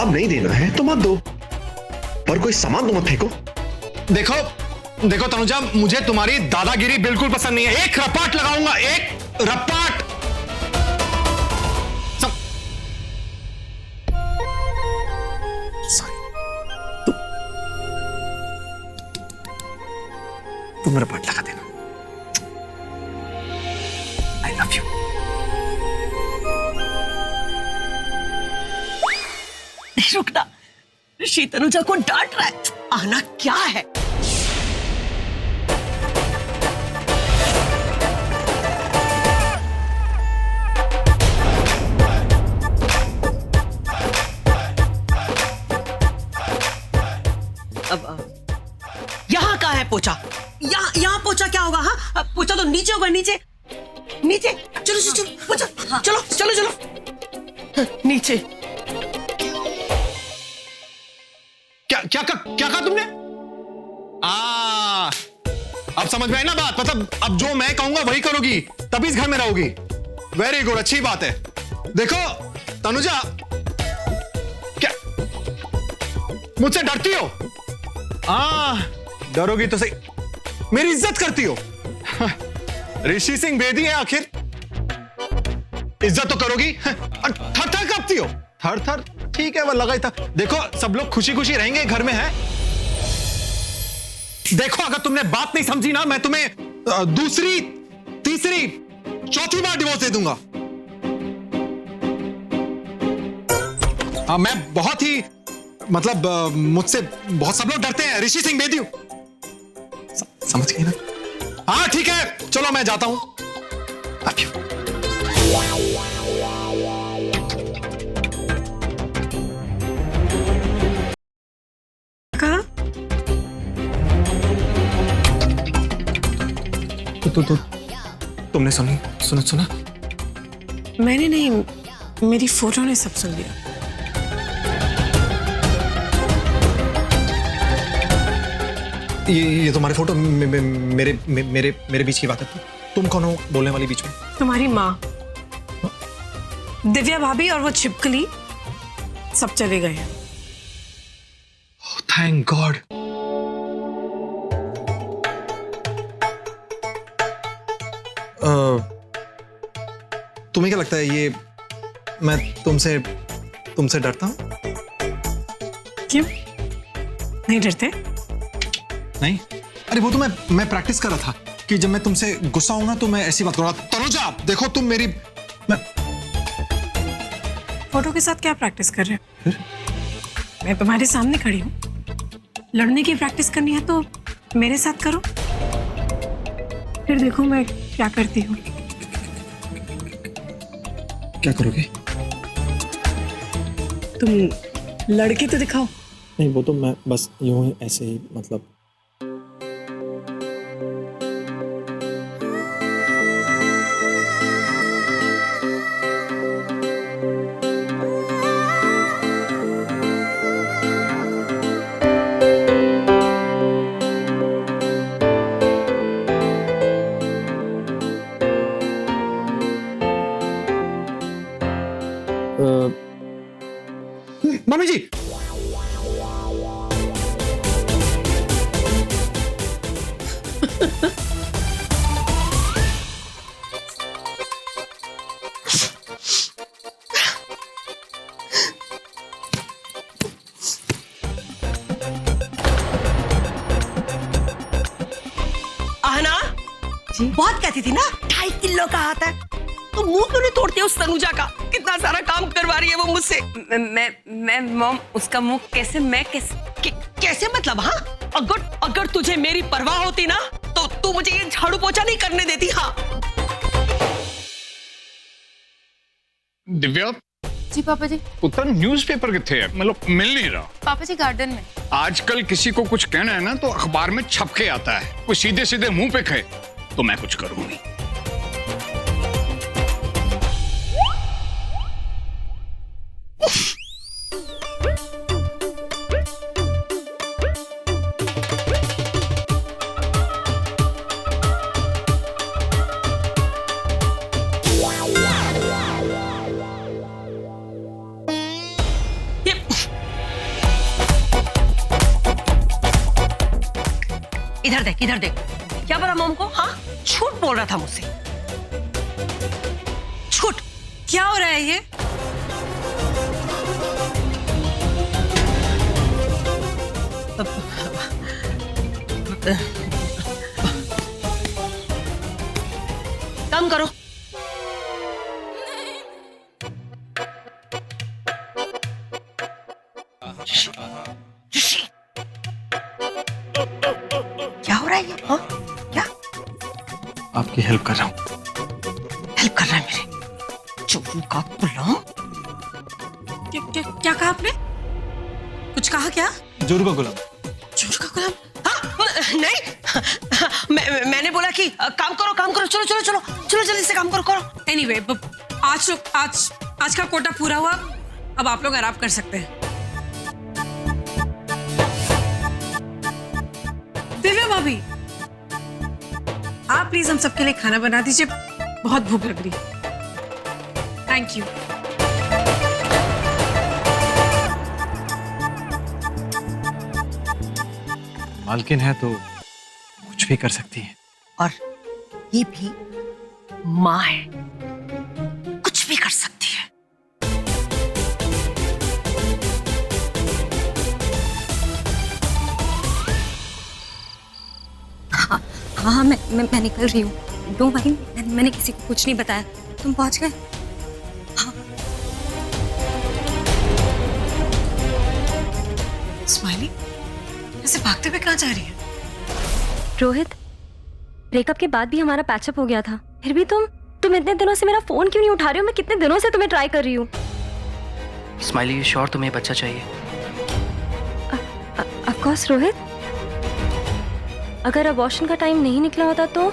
जवाब नहीं देना है तो मत दो, पर कोई सामान तो मत फेंको। देखो देखो तनुजा, मुझे तुम्हारी दादागिरी बिल्कुल पसंद नहीं है। एक रपाट लगाऊंगा, एक रपाट। तुम रपाट लगा देना। I love you. रुकना, ऋषि तनुजा को डांट रहा है। आना क्या है? अब यहाँ कहाँ है पोछा? यहाँ पोछा क्या होगा? हाँ, पोछा तो नीचे होगा, नीचे नीचे। चलो चलो चलो पोछा, हाँ। चलो चलो चलो नीचे। क्या कहा तुमने? अब समझ में आई ना बात। मतलब अब जो मैं कहूंगा वही करोगी, तभी इस घर में रहोगी। वेरी गुड, अच्छी बात है। देखो तनुजा, क्या मुझसे डरती हो? डरोगी तो सही, मेरी इज्जत करती हो। ऋषि सिंह बेदी है आखिर, इज्जत तो करोगी। थर थर कांपती हो, थर थर। ठीक है, वो लगा ही था। देखो सब लोग खुशी खुशी रहेंगे घर में, है। देखो अगर तुमने बात नहीं समझी ना, मैं तुम्हें दूसरी, तीसरी, चौथी बार डिवोर्स दे दूंगा। मैं बहुत ही, मतलब मुझसे बहुत सब लोग डरते हैं। ऋषि सिंह बेदी समझ गए ना? हाँ ठीक है, चलो मैं जाता हूं। तो तुमने सुना? मैंने नहीं, मेरी फोटो ने सब सुन लिया। ये तुम्हारी फोटो मेरे बीच की बात है। तुम कौन हो बोलने वाली बीच में? तुम्हारी माँ दिव्या भाभी और वो छिपकली सब चले गए हैं। Thank God. तुम्हें क्या लगता है ये मैं तुमसे डरता हूं? क्यों नहीं डरते? नहीं, अरे वो तो मैं प्रैक्टिस कर रहा था कि जब मैं तुमसे गुस्सा होऊंगा तो मैं ऐसी बात करूंगा। तनुजा देखो तुम मेरी, फोटो के साथ क्या प्रैक्टिस कर रहे हो? मैं तुम्हारे सामने खड़ी हूँ। लड़ने की प्रैक्टिस करनी है तो मेरे साथ करो, फिर देखो मैं क्या करती हूँ। क्या करोगे? तुम लड़के तो दिखाओ। नहीं, वो तो मैं बस यूं ही ऐसे ही, मतलब मम्मी जी। आहना जी, बहुत कहती थी ना 2.5 किलो का हाथ है, तो मुंह क्यों नहीं तोड़ती उस तनुजा का? कितना सारा काम करवा रही है वो मुझसे। मैं मॉम, उसका मुंह कैसे, मैं कैसे कैसे मतलब? हाँ, अगर तुझे मेरी परवाह होती ना तो तू मुझे ये झाड़ू पोछा नहीं करने देती। हाँ दिव्या जी पापा जी। पुत्र न्यूज़पेपर किथे है? मतलब मिल नहीं रहा। पापा जी गार्डन में। आजकल किसी को कुछ कहना है ना तो अखबार में छप के आता है, कोई सीधे सीधे मुंह पे कहे तो मैं कुछ करूंगी। इधर देख। क्या बोला मॉम को? हाँ, झूठ बोल रहा था मुझसे। झूठ। क्या हो रहा है ये? काम करो। ऋषि, क्या हो रहा है ये? हाँ, क्या आपकी हेल्प कर रहा हूँ। हेल्प कर रहा है मेरे? चोरू का गुलाम। क्या कहा आपने? कुछ कहा क्या? जोरू का गुलाम। चोर का गुलाम? हाँ, नहीं, मैंने बोला कि काम करो, चलो जल्दी से काम करो। एनीवे, आज का कोटा पूरा हुआ। अब आप लोग आराम कर सकते हैं। दिव्या भाभी, आप प्लीज हम सबके लिए खाना बना दीजिए, बहुत भूख लग रही है। Thank you. मालकिन है तो कुछ भी कर सकती है। और ये भी माँ है, कुछ भी कर सकती है। हाँ, मैं निकल रही हूँ। डोंट वरी, मैंने किसी को कुछ नहीं बताया। तुम पहुँच गए? स्माइली ऐसे भागते हुए कहाँ जा रही है? रोहित, ब्रेकअप के बाद भी हमारा पैचअप हो गया था, फिर भी तुम इतने दिनों से मेरा फोन क्यों नहीं उठा रहे हो? मैं कितने दिनों से तुम्हें ट्राई कर रही हूँ। स्माइली, श्योर तुम्हें बच्चा चाहिए? ऑफ कोर्स रोहित, अगर अबॉर्शन का टाइम नहीं निकला होता तो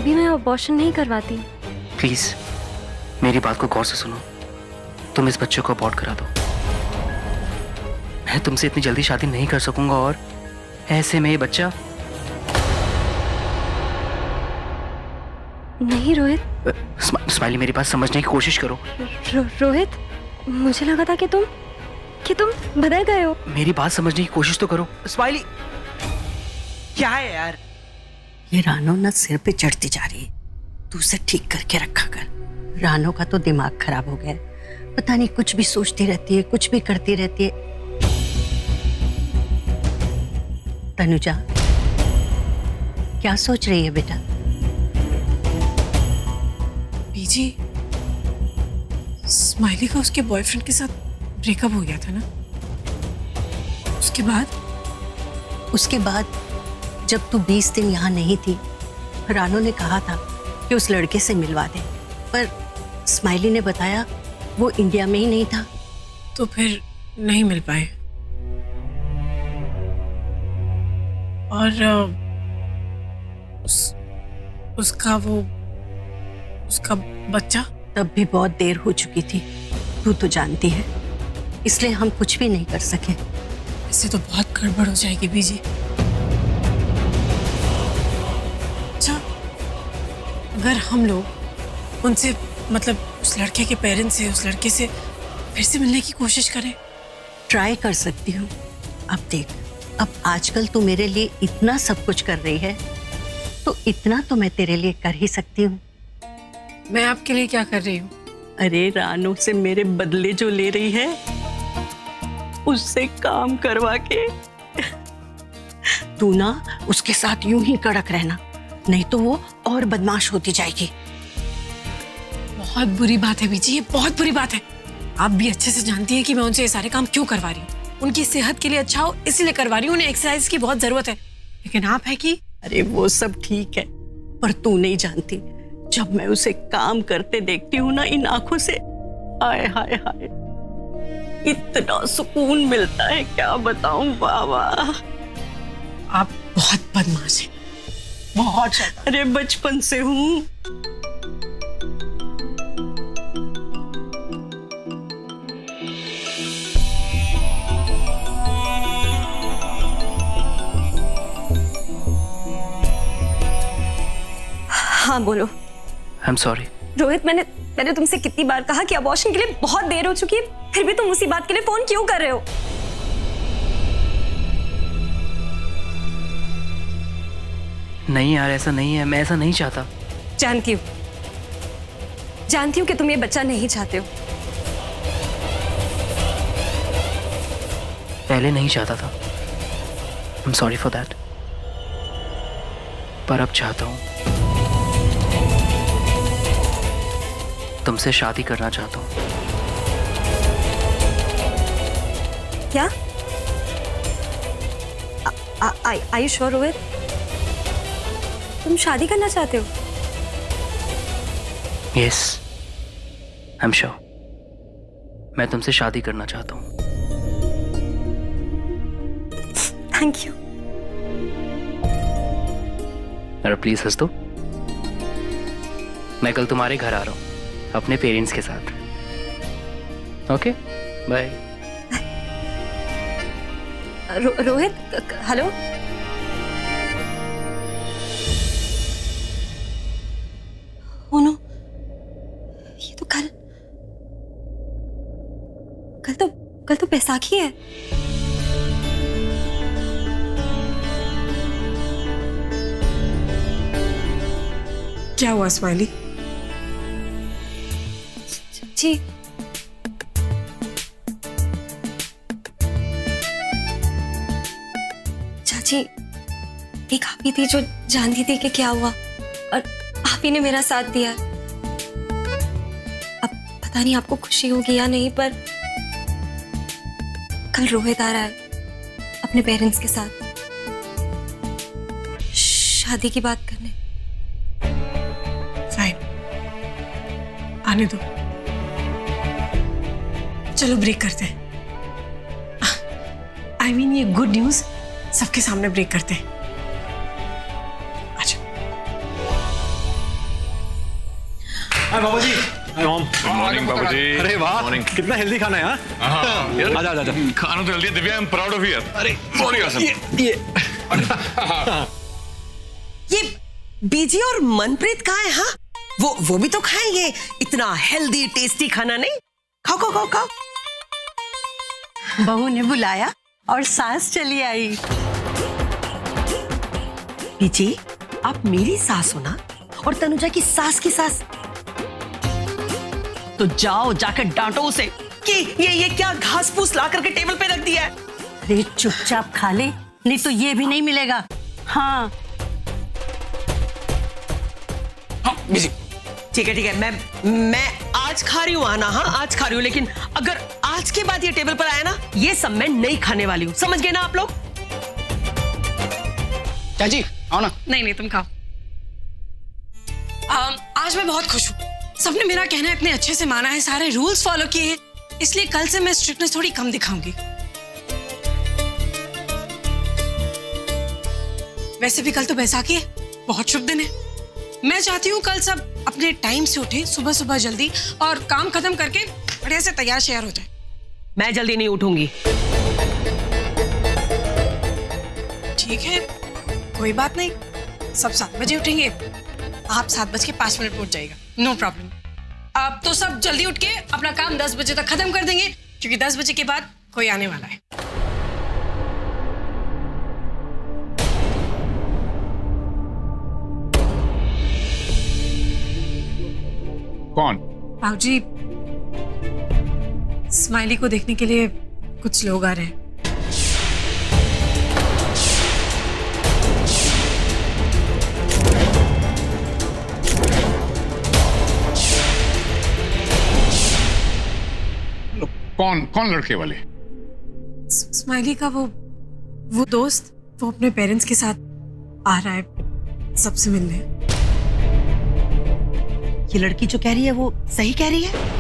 भी मैं अबॉर्शन नहीं करवाती। प्लीज मेरी बात को गौर से सुनो। तुम इस बच्चे को अबॉर्ट करा दो। मैं तुमसे इतनी जल्दी शादी नहीं कर सकूंगा, और ऐसे में ये बच्चा। नहीं रोहित। स्माइली, मेरी बात समझने की कोशिश करो। रोहित, मुझे लगा था कि तुम बदल गए हो। मेरी बात समझने की कोशिश तो करो। स्माइली, क्या है यार? ये रानो ना सिर पे चढ़ती जा रही है। तू उसे ठीक करके रखा कर। रानो का तो दिमाग खराब हो गया है। पता नहीं कुछ भी सोचती रहती है, कुछ भी करती रहती है। तनुजा, क्या सोच रही है बेटा? बीजी, स्माइली का उसके बॉयफ्रेंड के साथ ब्रेकअप हो गया था ना? उसके बाद जब तू 20 दिन यहाँ नहीं थी, रानो ने कहा था कि उस लड़के से मिलवा दे, पर स्माइली ने बताया वो इंडिया में ही नहीं था। तो फिर नहीं मिल पाए। और उसका बच्चा तब भी बहुत देर हो चुकी थी, तू तो जानती है, इसलिए हम कुछ भी नहीं कर सके। इससे तो बहुत गड़बड़ हो जाएगी बीजी। अच्छा, अगर हम लोग उनसे, मतलब उस लड़के के पेरेंट्स से, उस लड़के से फिर से मिलने की कोशिश करें? ट्राई कर सकती हूँ। अब देख, अब आजकल तू मेरे लिए इतना सब कुछ कर रही है, तो इतना तो मैं तेरे लिए कर ही सकती हूँ। मैं आपके लिए क्या कर रही हूँ? अरे रानो से मेरे बदले जो ले रही है, उससे काम करवा के तू ना उसके साथ यूं ही कड़क रहना, नहीं तो वो और बदमाश होती जाएगी। बहुत बुरी बात है बीजी, ये बहुत बुरी बात है। आप भी अच्छे से जानती हैं कि मैं उनसे ये सारे काम क्यों करवा रही हूँ। उनकी सेहत के लिए अच्छा हो इसलिए करवा रही हूँ, उन्हें एक्सरसाइज की बहुत जरूरत है। लेकिन आप है कि अरे वो सब ठीक है, पर तू नहीं जानती, जब मैं उसे काम करते देखती हूँ ना इन आंखों से, हाय हाय हाय, इतना सुकून मिलता है, क्या बताऊं बाबा। आप बहुत बदमाश हैं, बहुत ज्यादा। अरे बचपन से हूँ। हाँ बोलो। I am sorry. रोहित, मैंने तुमसे कितनी बार कहा कि अबॉर्शन के लिए बहुत देर हो चुकी है, फिर भी तुम उसी बात के लिए फोन क्यों कर रहे हो? नहीं यार, ऐसा नहीं है, मैं ऐसा नहीं चाहता। जानती हूँ कि तुम ये बच्चा नहीं चाहते हो। पहले नहीं चाहता था, I am sorry for that, पर अब चाहता हूँ। तुमसे शादी करना चाहता हूँ। क्या? Are you sure, Rohit? तुम शादी करना चाहते हो? Yes, I am sure. मैं तुमसे शादी करना चाहता हूँ। Thank you. अरे प्लीज हंस दो। मैं कल तुम्हारे घर आ रहा हूँ अपने पेरेंट्स के साथ। Okay, bye. Rohit, hello. Oh no, ये तो कल तो बैसाखी है। क्या हुआ स्माइली? जी, चाची, एक आप ही थी जो जानती थी कि क्या हुआ, और आप ही ने मेरा साथ दिया। अब पता नहीं आपको खुशी होगी या नहीं, पर कल रोहित आ रहा है अपने पेरेंट्स के साथ शादी की बात करने। फाइन, आने दो। चलो ब्रेक करते हैं। आई मीन ये गुड न्यूज सबके सामने ब्रेक करते हैं। अच्छा। हाय बाबा जी। Hi mom. गुड मॉर्निंग बाबूजी। अरे वाह, कितना हेल्दी खाना है। यार आजा आजा। खाना तो हेल्दी है Divya, I am proud of you यार। अरे सॉरी ये बीजी और मनप्रीत कहाँ है? हाँ, वो भी तो खाएंगे। इतना हेल्दी टेस्टी खाना नहीं? खाओ खाओ खाओ खाओ। बहू ने बुलाया और सास चली आई। बीजी, आप मेरी सास हो ना, और तनुजा की सास। तो जाओ जाकर डांटो उसे कि ये क्या घास फूस ला करके टेबल पे रख दिया है। अरे चुपचाप खा ले, नहीं तो ये भी नहीं मिलेगा। हाँ ठीक है, मैं आज खा रही हूँ आना। हाँ, आज खा रही हूँ, लेकिन अगर आज के बाद ये टेबल पर आया ना, ये सब मैं नहीं खाने वाली हूँ। समझ गए ना आप लोग? चाची आओ ना। नहीं, तुम खाओ। आज मैं बहुत खुश हूँ। सबने मेरा कहना इतने अच्छे से माना है, सारे रूल्स फॉलो किए हैं, इसलिए कल से मैं स्ट्रिक्टनेस थोड़ी कम दिखाऊंगी। वैसे भी कल तो बैसाखी है, बहुत शुभ दिन है। मैं चाहती हूँ कल सब अपने टाइम से उठे, सुबह सुबह जल्दी, और काम खत्म करके बढ़िया से तैयार शेयर हो जाए। मैं जल्दी नहीं उठूंगी। ठीक है, कोई बात नहीं, सब 7 बजे उठेंगे। आप 7:05 उठ जाएगा, नो प्रॉब्लम। अब तो सब जल्दी उठ के अपना काम 10 बजे तक खत्म कर देंगे, क्योंकि 10 बजे के बाद कोई आने वाला है। कौन? बाबूजी, स्माइली को देखने के लिए कुछ लोग आ रहे हैं। कौन लड़के वाले? स्माइली का वो दोस्त, वो अपने पेरेंट्स के साथ आ रहा है सबसे मिलने। ये लड़की जो कह रही है वो सही कह रही है?